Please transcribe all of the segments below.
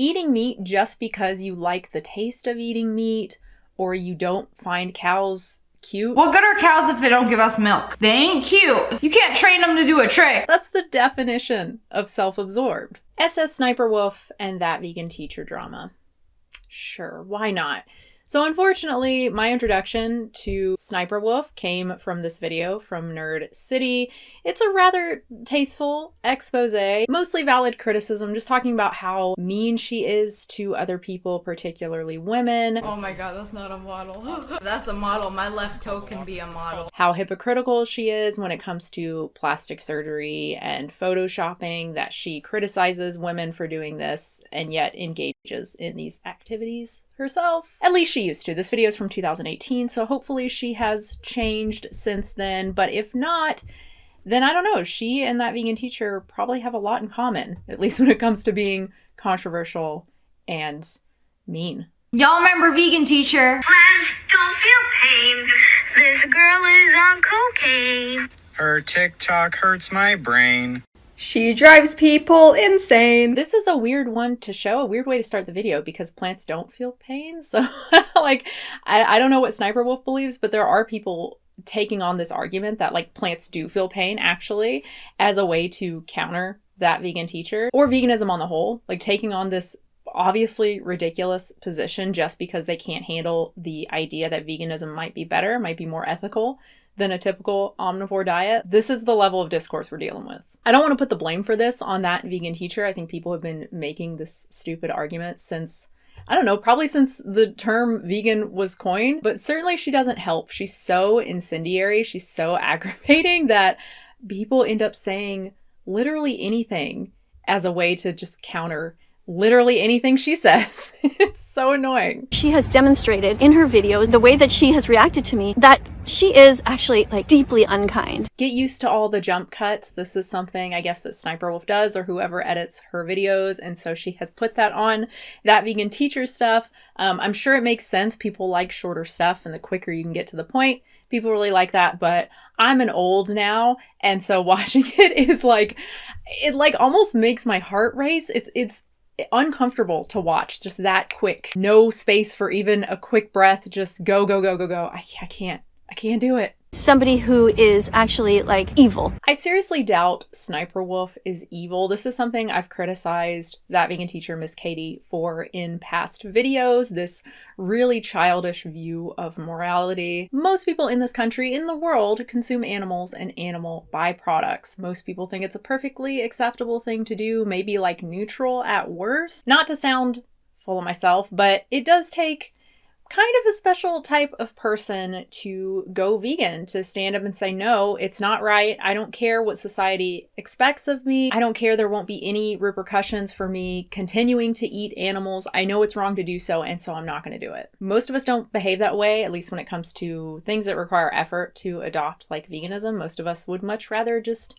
Eating meat just because you like the taste of eating meat or you don't find cows cute. What good are cows if they don't give us milk? They ain't cute. You can't train them to do a trick. That's the definition of self-absorbed. SSSniperwolf and that vegan teacher drama. Sure, why not? So unfortunately, my introduction to Sniperwolf came from this video from Nerd City. It's a rather tasteful expose, mostly valid criticism, just talking about how mean she is to other people, particularly women. Oh my god, that's not a model. That's a model. My left toe can be a model. How hypocritical she is when it comes to plastic surgery and photoshopping, that she criticizes women for doing this and yet engages in these activities herself. At least she used to. This video is from 2018, so hopefully she has changed since then. But if not, then I don't know. She and that vegan teacher probably have a lot in common, at least when it comes to being controversial and mean. Y'all remember vegan teacher? Plants don't feel pain. This girl is on cocaine. Her TikTok hurts my brain. She drives people insane. This is a weird one to show, a weird way to start the video because plants don't feel pain. So like, I don't know what Sniperwolf believes, but there are people taking on this argument that like plants do feel pain actually as a way to counter that vegan teacher or veganism on the whole, like taking on this obviously ridiculous position just because they can't handle the idea that veganism might be better, might be more ethical than a typical omnivore diet. This is the level of discourse we're dealing with. I don't want to put the blame for this on that vegan teacher. I think people have been making this stupid argument since, I don't know, probably since the term vegan was coined, but certainly she doesn't help. She's so incendiary, she's so aggravating that people end up saying literally anything as a way to just counter literally anything she says. It's so annoying. She has demonstrated in her videos, the way that she has reacted to me, that she is actually like deeply unkind. Get used to all the jump cuts. This is something I guess that Sniperwolf does or whoever edits her videos. And so she has put that on that vegan teacher stuff. I'm sure it makes sense. People like shorter stuff and the quicker you can get to the point, people really like that. But I'm an old now. And so watching it is like, it like almost makes my heart race. It's uncomfortable to watch, just that quick, no space for even a quick breath, just go go go go go. I can't do it. Somebody who is actually like evil. I seriously doubt Sniperwolf is evil. This is something I've criticized that vegan teacher, Miss Katie, for in past videos, this really childish view of morality. Most people in this country, in the world, consume animals and animal byproducts. Most people think it's a perfectly acceptable thing to do, maybe like neutral at worst. Not to sound full of myself, but it does take kind of a special type of person to go vegan, to stand up and say, no, it's not right. I don't care what society expects of me. I don't care. There won't be any repercussions for me continuing to eat animals. I know it's wrong to do so, and so I'm not going to do it. Most of us don't behave that way, at least when it comes to things that require effort to adopt, like veganism. Most of us would much rather just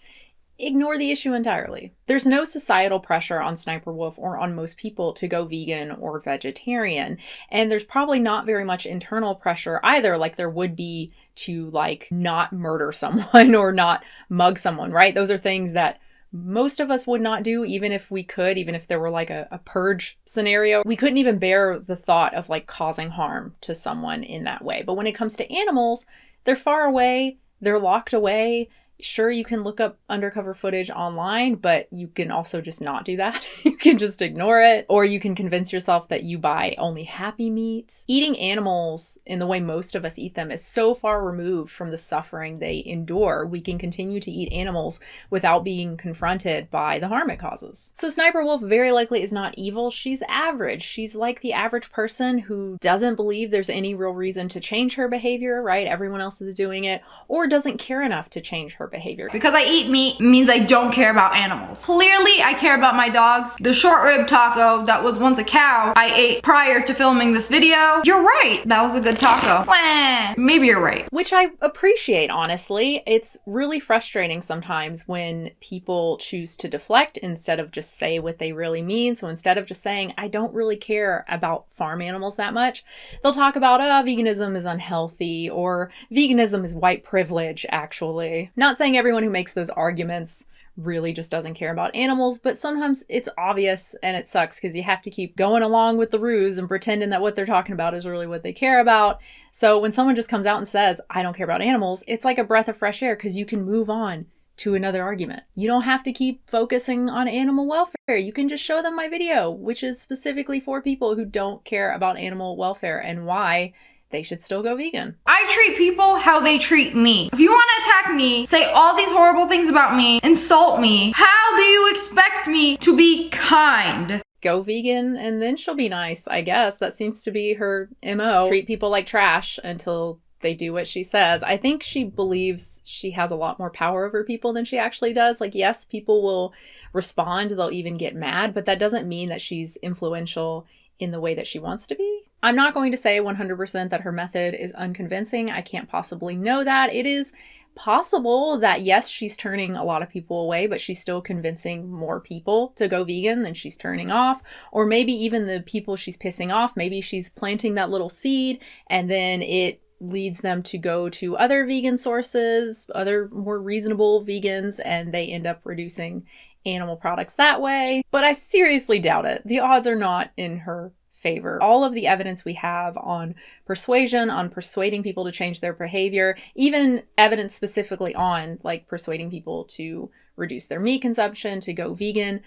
ignore the issue entirely. There's no societal pressure on Sniperwolf or on most people to go vegan or vegetarian. And there's probably not very much internal pressure either, like there would be to like not murder someone or not mug someone, right? Those are things that most of us would not do, even if we could, even if there were like a purge scenario. We couldn't even bear the thought of like causing harm to someone in that way. But when it comes to animals, they're far away, they're locked away. Sure, you can look up undercover footage online, but you can also just not do that. You can just ignore it, or you can convince yourself that you buy only happy meat. Eating animals in the way most of us eat them is so far removed from the suffering they endure. We can continue to eat animals without being confronted by the harm it causes. So Sniperwolf very likely is not evil. She's average. She's like the average person who doesn't believe there's any real reason to change her behavior, right? Everyone else is doing it, or doesn't care enough to change her behavior. Because I eat meat means I don't care about animals. Clearly, I care about my dogs. The short rib taco that was once a cow I ate prior to filming this video. You're right. That was a good taco. Wah, maybe you're right. Which I appreciate, honestly. It's really frustrating sometimes when people choose to deflect instead of just say what they really mean. So instead of just saying, I don't really care about farm animals that much, they'll talk about, veganism is unhealthy, or veganism is white privilege, actually. Not saying everyone who makes those arguments really just doesn't care about animals, but sometimes it's obvious and it sucks because you have to keep going along with the ruse and pretending that what they're talking about is really what they care about. So when someone just comes out and says, I don't care about animals, it's like a breath of fresh air because you can move on to another argument. You don't have to keep focusing on animal welfare. You can just show them my video, which is specifically for people who don't care about animal welfare and why they should still go vegan. I treat people how they treat me. If you want to attack me, say all these horrible things about me, insult me, how do you expect me to be kind? Go vegan and then she'll be nice, I guess. That seems to be her MO. Treat people like trash until they do what she says. I think she believes she has a lot more power over people than she actually does. Like, yes, people will respond, they'll even get mad, but that doesn't mean that she's influential in the way that she wants to be. I'm not going to say 100% that her method is unconvincing. I can't possibly know that. It is possible that, yes, she's turning a lot of people away, but she's still convincing more people to go vegan than she's turning off. Or maybe even the people she's pissing off, maybe she's planting that little seed and then it leads them to go to other vegan sources, other more reasonable vegans, and they end up reducing animal products that way. But I seriously doubt it. The odds are not in her favor. All of the evidence we have on persuasion, on persuading people to change their behavior, even evidence specifically on like persuading people to reduce their meat consumption, to go vegan,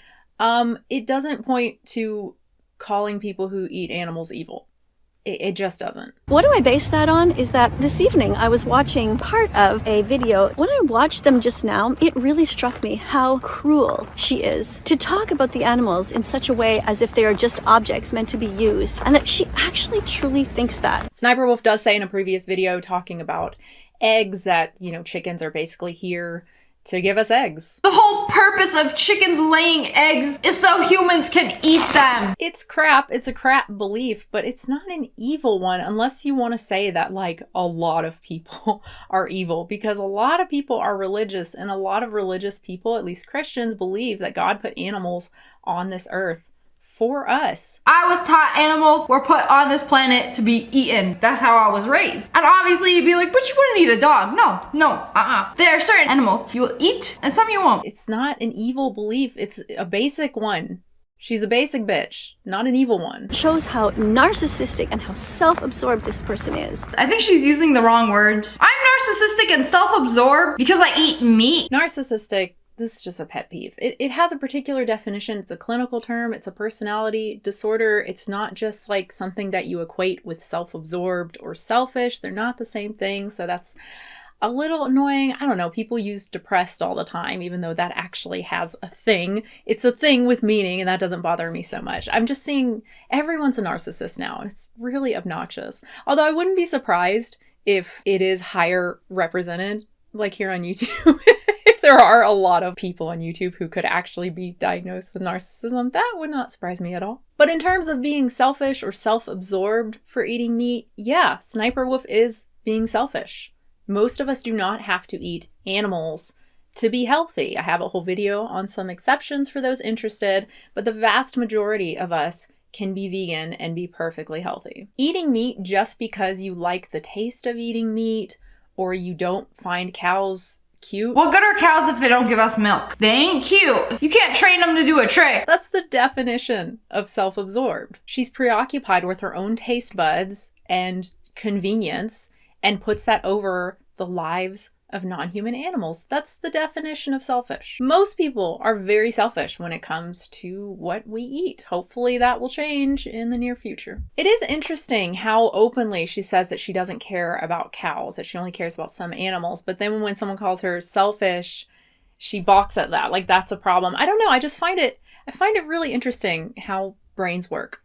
it doesn't point to calling people who eat animals evil. It just doesn't. What do I base that on is that this evening I was watching part of a video. When I watched them just now, it really struck me how cruel she is to talk about the animals in such a way as if they are just objects meant to be used, and that she actually truly thinks that. Sniperwolf does say in a previous video talking about eggs that, you know, chickens are basically here to give us eggs. The whole purpose of chickens laying eggs is so humans can eat them. It's crap. It's a crap belief, but it's not an evil one unless you want to say that like a lot of people are evil, because a lot of people are religious, and a lot of religious people, at least Christians, believe that God put animals on this earth for us. I was taught animals were put on this planet to be eaten. That's how I was raised. And obviously you'd be like, but you wouldn't eat a dog. No. There are certain animals you will eat and some you won't. It's not an evil belief. It's a basic one. She's a basic bitch, not an evil one. Shows how narcissistic and how self-absorbed this person is. I think she's using the wrong words. I'm narcissistic and self-absorbed because I eat meat. Narcissistic, this is just a pet peeve. It has a particular definition. It's a clinical term. It's a personality disorder. It's not just like something that you equate with self-absorbed or selfish. They're not the same thing. So that's a little annoying. I don't know. People use depressed all the time, even though that actually has a thing. It's a thing with meaning, and that doesn't bother me so much. I'm just seeing everyone's a narcissist now, and it's really obnoxious. Although I wouldn't be surprised if it is higher represented, like here on YouTube. If there are a lot of people on YouTube who could actually be diagnosed with narcissism, that would not surprise me at all. But in terms of being selfish or self-absorbed for eating meat, yeah, Sniperwolf is being selfish. Most of us do not have to eat animals to be healthy. I have a whole video on some exceptions for those interested, but the vast majority of us can be vegan and be perfectly healthy. Eating meat just because you like the taste of eating meat or you don't find cows cute. What good are cows if they don't give us milk? They ain't cute. You can't train them to do a trick. That's the definition of self-absorbed. She's preoccupied with her own taste buds and convenience and puts that over the lives of non-human animals. That's the definition of selfish. Most people are very selfish when it comes to what we eat. Hopefully that will change in the near future. It is interesting how openly she says that she doesn't care about cows, that she only cares about some animals. But then when someone calls her selfish, she balks at that. Like that's a problem. I don't know. I find it really interesting how brains work.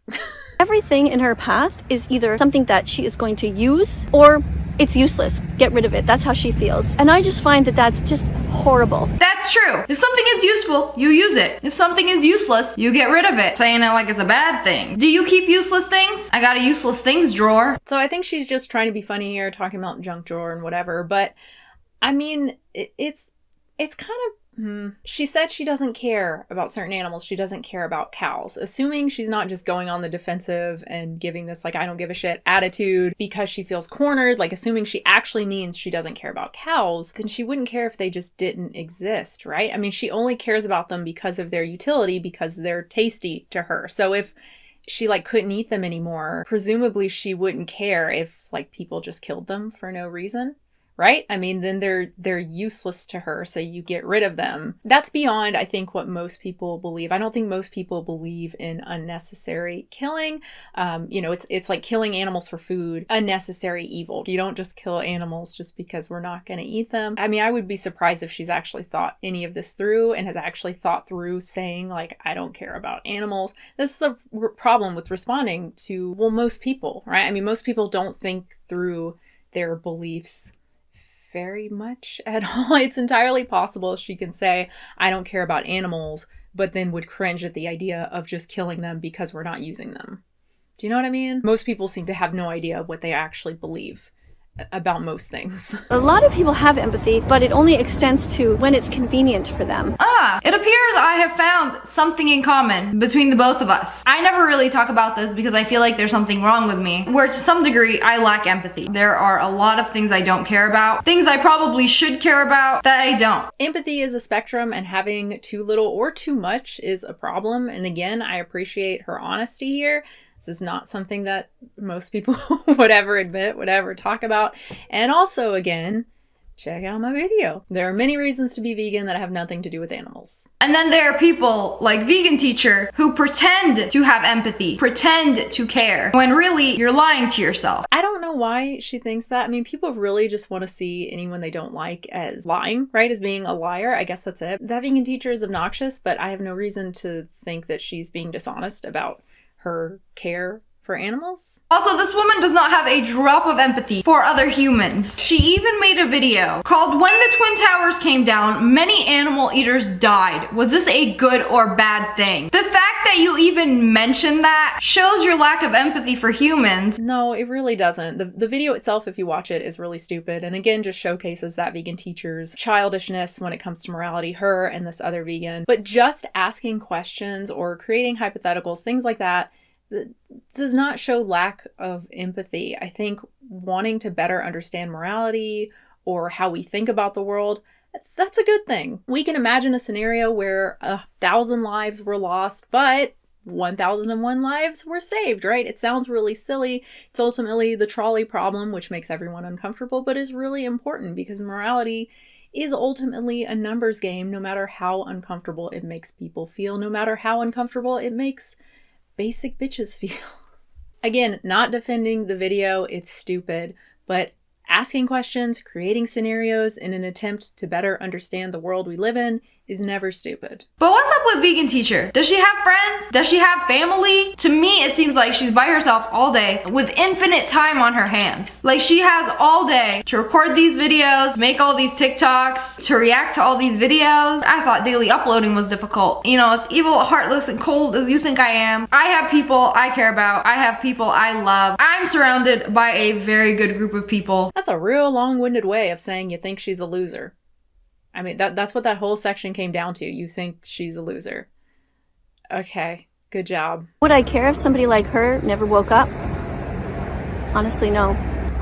Everything in her path is either something that she is going to use or it's useless. Get rid of it. That's how she feels. And I just find that that's just horrible. That's true. If something is useful, you use it. If something is useless, you get rid of it. Saying it like it's a bad thing. Do you keep useless things? I got a useless things drawer. So I think she's just trying to be funny here, talking about junk drawer and whatever. But I mean, it's kind of She said she doesn't care about certain animals. She doesn't care about cows. Assuming she's not just going on the defensive and giving this like I don't give a shit attitude because she feels cornered, like assuming she actually means she doesn't care about cows, then she wouldn't care if they just didn't exist, right? I mean, she only cares about them because of their utility, because they're tasty to her. So if she like couldn't eat them anymore, presumably she wouldn't care if like people just killed them for no reason. Right? I mean, then they're useless to her, so you get rid of them. That's beyond, I think, what most people believe. I don't think most people believe in unnecessary killing. It's like killing animals for food, unnecessary evil. You don't just kill animals just because we're not going to eat them. I mean, I would be surprised if she's actually thought any of this through and has actually thought through saying, like, I don't care about animals. This is the problem with responding to, well, most people, right? I mean, most people don't think through their beliefs very much at all. It's entirely possible she can say, I don't care about animals, but then would cringe at the idea of just killing them because we're not using them. Do you know what I mean? Most people seem to have no idea what they actually believe about most things. A lot of people have empathy, but it only extends to when it's convenient for them. It appears I have found something in common between the both of us. I never really talk about this because I feel like there's something wrong with me, where to some degree I lack empathy. There are a lot of things I don't care about, things I probably should care about that I don't. Empathy is a spectrum, and having too little or too much is a problem. And again, I appreciate her honesty here. This is not something that most people would ever admit, would ever talk about. And also, again, check out my video. There are many reasons to be vegan that have nothing to do with animals. And then there are people like Vegan Teacher who pretend to have empathy, pretend to care, when really you're lying to yourself. I don't know why she thinks that. I mean, people really just want to see anyone they don't like as lying, right? As being a liar. I guess that's it. That Vegan Teacher is obnoxious, but I have no reason to think that she's being dishonest about her care for animals. Also, this woman does not have a drop of empathy for other humans. She even made a video called When the Twin Towers Came Down, Many Animal Eaters Died. Was this a good or bad thing? The fact that you even mention that shows your lack of empathy for humans. No, it really doesn't. The video itself, if you watch it, is really stupid. And again, just showcases that vegan teacher's childishness when it comes to morality, her and this other vegan. But just asking questions or creating hypotheticals, things like that, does not show lack of empathy. I think wanting to better understand morality or how we think about the world, that's a good thing. We can imagine a scenario where 1,000 lives were lost, but 1,001 lives were saved, right? It sounds really silly. It's ultimately the trolley problem, which makes everyone uncomfortable, but is really important because morality is ultimately a numbers game, no matter how uncomfortable it makes people feel, no matter how uncomfortable it makes basic bitches feel. Again, not defending the video, it's stupid, but asking questions, creating scenarios in an attempt to better understand the world we live in is never stupid. But what's up with Vegan Teacher? Does she have friends? Does she have family? To me, it seems like she's by herself all day with infinite time on her hands. Like she has all day to record these videos, make all these TikToks, to react to all these videos. I thought daily uploading was difficult. You know, it's evil, heartless, and cold as you think I am. I have people I care about. I have people I love. I'm surrounded by a very good group of people. That's a real long-winded way of saying you think she's a loser. I mean, that's what that whole section came down to. You think she's a loser. Okay, good job. Would I care if somebody like her never woke up? Honestly, no,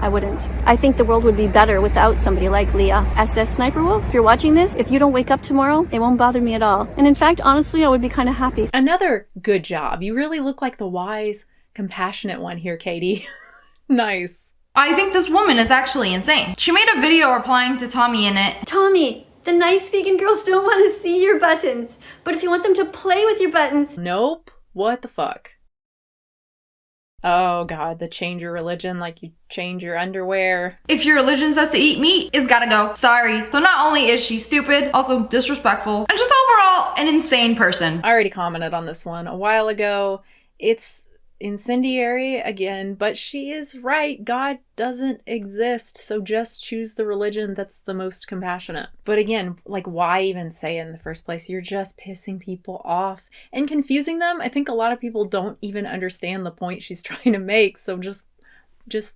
I wouldn't. I think the world would be better without somebody like Leah. SSSniperwolf, if you're watching this, if you don't wake up tomorrow, it won't bother me at all. And in fact, honestly, I would be kind of happy. Another good job. You really look like the wise, compassionate one here, Katie. Nice. I think this woman is actually insane. She made a video replying to Tommy in it. Tommy, the nice vegan girls don't want to see your buttons, but if you want them to play with your buttons... Nope. What the fuck? Oh god, the change your religion like you change your underwear. If your religion says to eat meat, it's gotta go. Sorry. So not only is she stupid, also disrespectful, and just overall an insane person. I already commented on this one a while ago. It's incendiary again, but she is right. God doesn't exist, so just choose the religion that's the most compassionate. But again, like, why even say it in the first place? You're just pissing people off and confusing them. I think a lot of people don't even understand the point she's trying to make, so just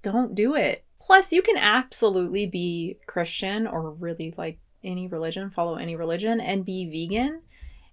don't do it. Plus, you can absolutely be Christian or really like any religion, follow any religion, and be vegan.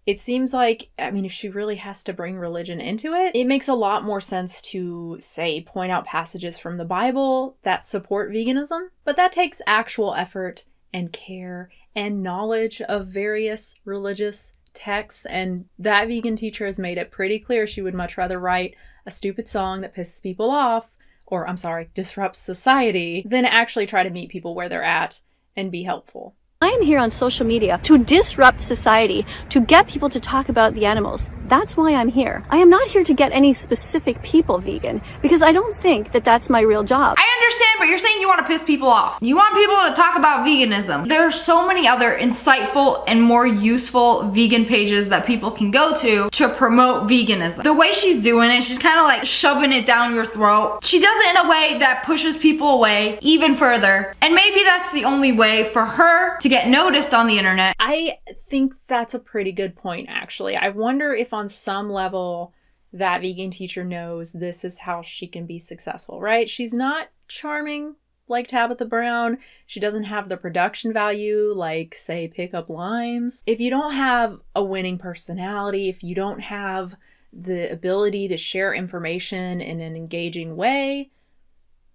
It seems like, I mean, if she really has to bring religion into it, it makes a lot more sense to, say, point out passages from the Bible that support veganism. But that takes actual effort and care and knowledge of various religious texts. And that vegan teacher has made it pretty clear she would much rather write a stupid song that pisses people off, or, I'm sorry, disrupts society, than actually try to meet people where they're at and be helpful. I am here on social media to disrupt society, to get people to talk about the animals. That's why I'm here. I am not here to get any specific people vegan, because I don't think that that's my real job. I understand, but you're saying you want to piss people off. You want people to talk about veganism. There are so many other insightful and more useful vegan pages that people can go to promote veganism. The way she's doing it, she's kind of like shoving it down your throat. She does it in a way that pushes people away even further. And maybe that's the only way for her to get noticed on the internet. I think that's a pretty good point, actually. I wonder if on some level that vegan teacher knows this is how she can be successful, right? She's not charming like Tabitha Brown. She doesn't have the production value like, say, Pick Up Limes. If you don't have a winning personality, if you don't have the ability to share information in an engaging way,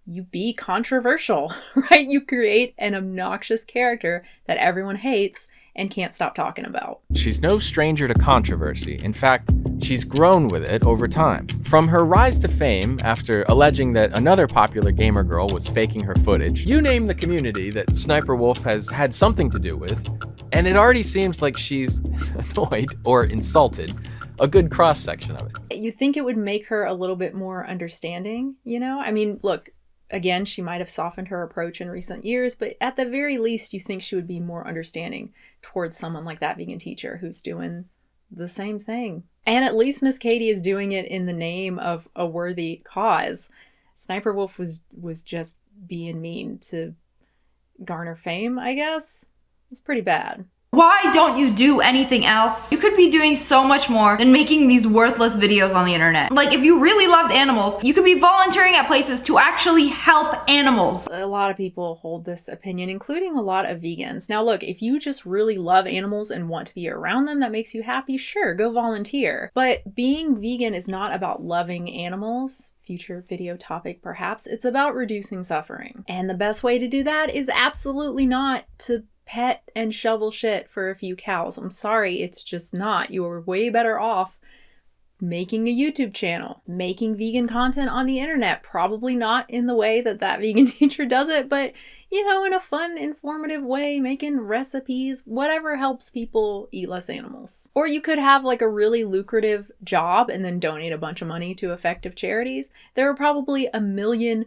you be controversial, right? You create an obnoxious character that everyone hates and can't stop talking about. She's no stranger to controversy. In fact, she's grown with it over time. From her rise to fame after alleging that another popular gamer girl was faking her footage, you name the community that Sniperwolf has had something to do with, and it already seems like she's annoyed or insulted a good cross-section of it. You think it would make her a little bit more understanding, you know? I mean, look, again, she might have softened her approach in recent years, but at the very least, you think she would be more understanding towards someone like that vegan teacher who's doing the same thing. And at least Miss Katie is doing it in the name of a worthy cause. Sniperwolf was just being mean to garner fame, I guess. It's pretty bad. Why don't you do anything else? You could be doing so much more than making these worthless videos on the internet. Like, if you really loved animals, you could be volunteering at places to actually help animals. A lot of people hold this opinion, including a lot of vegans. Now look, if you just really love animals and want to be around them, that makes you happy, sure, go volunteer. But being vegan is not about loving animals. Future video topic perhaps. It's about reducing suffering. And the best way to do that is absolutely not to pet and shovel shit for a few cows. I'm sorry, it's just not. You're way better off making a YouTube channel, making vegan content on the internet, probably not in the way that that vegan teacher does it, but you know, in a fun, informative way, making recipes, whatever helps people eat less animals. Or you could have like a really lucrative job and then donate a bunch of money to effective charities. There are probably a million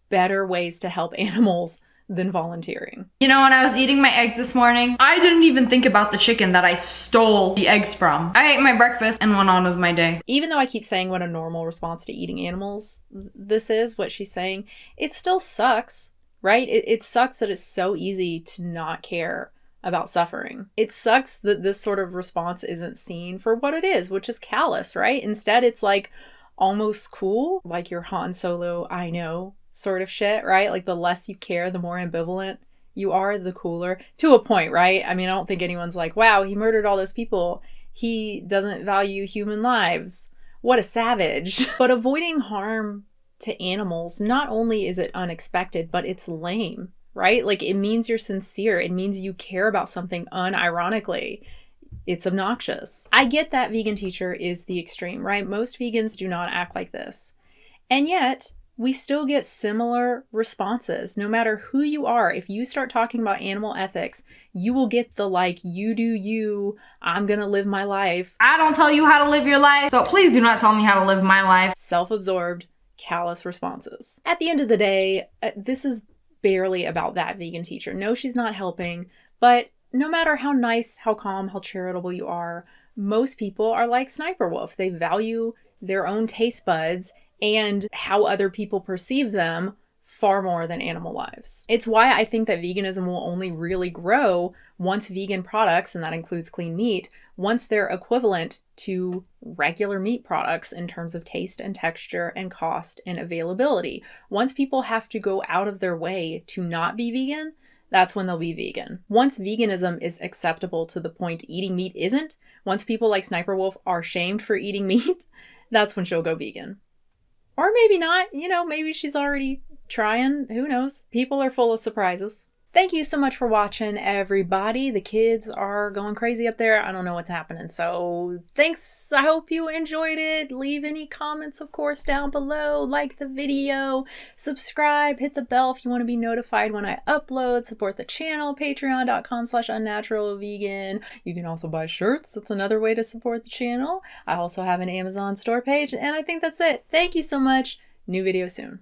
better ways to help animals than volunteering. You know, when I was eating my eggs this morning, I didn't even think about the chicken that I stole the eggs from. I ate my breakfast and went on with my day. Even though I keep saying what a normal response to eating animals this is, what she's saying, it still sucks, right? It sucks that it's so easy to not care about suffering. It sucks that this sort of response isn't seen for what it is, which is callous, right? Instead, it's like almost cool, like your Han Solo, I know, sort of shit, right? Like the less you care, the more ambivalent you are, the cooler. To a point, right? I mean, I don't think anyone's like, wow, he murdered all those people. He doesn't value human lives. What a savage. But avoiding harm to animals, not only is it unexpected, but it's lame, right? Like it means you're sincere. It means you care about something unironically. It's obnoxious. I get that vegan teacher is the extreme, right? Most vegans do not act like this. And yet, we still get similar responses. No matter who you are, if you start talking about animal ethics, you will get the like, you do you, I'm gonna live my life. I don't tell you how to live your life, so please do not tell me how to live my life. Self-absorbed, callous responses. At the end of the day, this is barely about that vegan teacher. No, she's not helping, but no matter how nice, how calm, how charitable you are, most people are like Sniperwolf. They value their own taste buds and how other people perceive them far more than animal lives. It's why I think that veganism will only really grow once vegan products, and that includes clean meat, once they're equivalent to regular meat products in terms of taste and texture and cost and availability. Once people have to go out of their way to not be vegan, that's when they'll be vegan. Once veganism is acceptable to the point eating meat isn't, once people like Sniperwolf are shamed for eating meat, that's when she'll go vegan. Or maybe not, you know, maybe she's already trying, who knows? People are full of surprises. Thank you so much for watching, everybody. The kids are going crazy up there. I don't know what's happening. So thanks. I hope you enjoyed it. Leave any comments, of course, down below. Like the video. Subscribe. Hit the bell if you want to be notified when I upload. Support the channel. Patreon.com/unnaturalvegan. You can also buy shirts. That's another way to support the channel. I also have an Amazon store page. And I think that's it. Thank you so much. New video soon.